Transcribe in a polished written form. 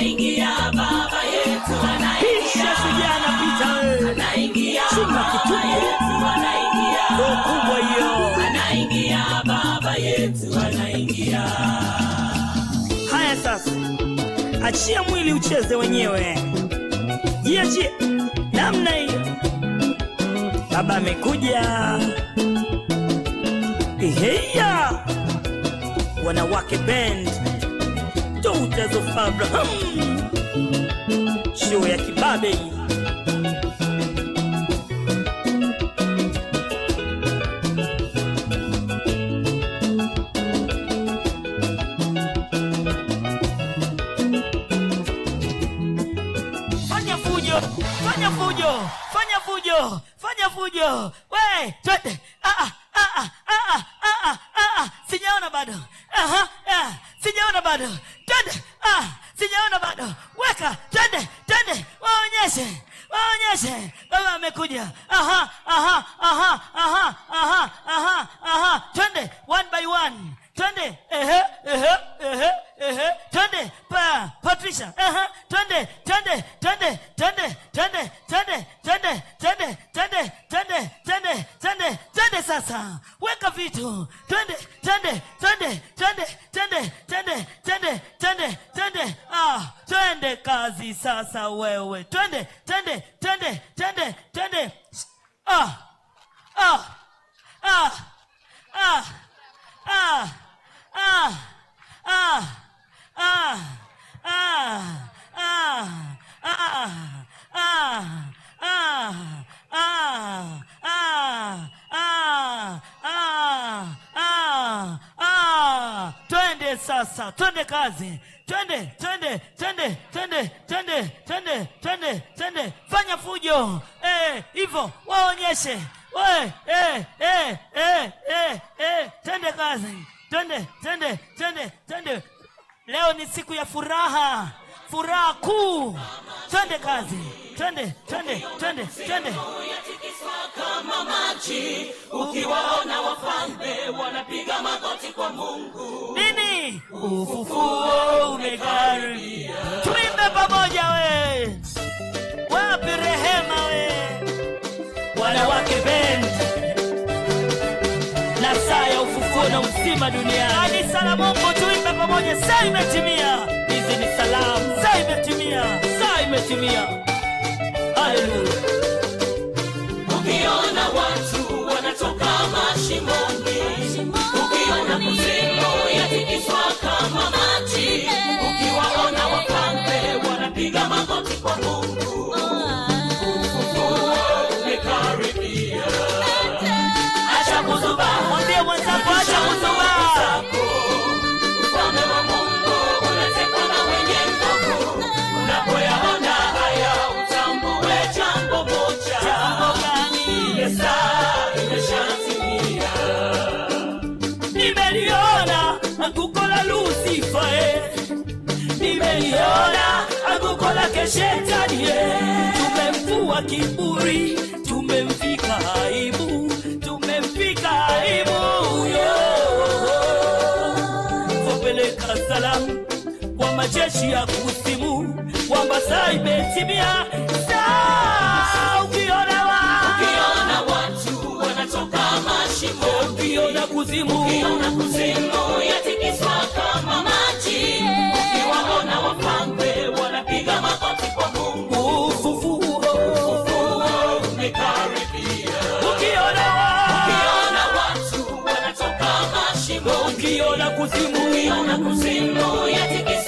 anaingia baba yetu anaingia anaingia baba yetu anaingia kubwa hiyo anaingia baba yetu anaingia. Haya sasa, achia mwili ucheze wenyewe, jiachie namna hiyo. Baba amekuja. Heya wanawake band Daughters of Abraham, show ya kibabe. Fanya fujo, fanya fujo, fanya fujo, fanya fujo. We, twende. Sijaona bado. Sijaona bado. Twende. Sijaona bado. Weka, twende, twende. Waonyeshe. Waonyeshe. Baba amekuja. Twende one by one. Twende. Twende. Patricia. Twende, twende, twende, twende, twende, twende, twende, twende, twende, twende, twende, twende, twende sasa. Weka vitu. Twende, twende, twende, twende, twende, twende, twende, twende, twende. Twende kazi sasa wewe. Twende, twende, twende, twende, twende. Twende sasa, twende kazi. Twende, twende, twende, twende, twende, twende, twende, twende. Fanya fujo. Hivyo waonyeshe. Twende kazi. Twende, twende, twende, twende. Leo ni siku ya furaha. Furaha kuu. Twende kazi. Twende, twende, twende, twende. Kama maji, ukiwaona wafalme wanapiga magoti kwa Mungu. Nini? Ufufuo umekaribia. Tuimbe pamoja we. Wapi rehema we. Wanawake band. Na saa ya ufufuo na uzima duniani. Kanisa la Mungu tuimbe pamoja. Saa imetimia. Hizi ni salamu. Saa imetimia. Saa imetimia. Hallelujah. Ukiona watu wanatoka mashimoni, ukiona kuzimu yatikiswa kama maji, ukiwaona wafalme wanapiga magoti kwa Mungu, ufufuo umekaribia. Acha kuzuba, mwambie mwenzako acha kuzuba. Ufalme wa Mungu unatekwa na wenye nguvu. Unapoyaona haya utambue jambo moja. Jambo gani? Saa imeshatimia. Nimeliona anguko la Lucifer. Nimeliona anguko lake Shetani. Tumemvua kiburi, tumemfika aibu, tumemfika aibu. Tupeleka salamu kwa majeshi ya kuzimu kwamba saa imetimia. Saa ukiona watu wanatoka mashimo, ukiona kuzimu yatikiswa kama maji, ukiwaona wafalme wanapiga magoti kwa Mungu, ufufuo umekaribia. Ukiona watu wanatoka mashimo, ukiona kuzimu yatikiswa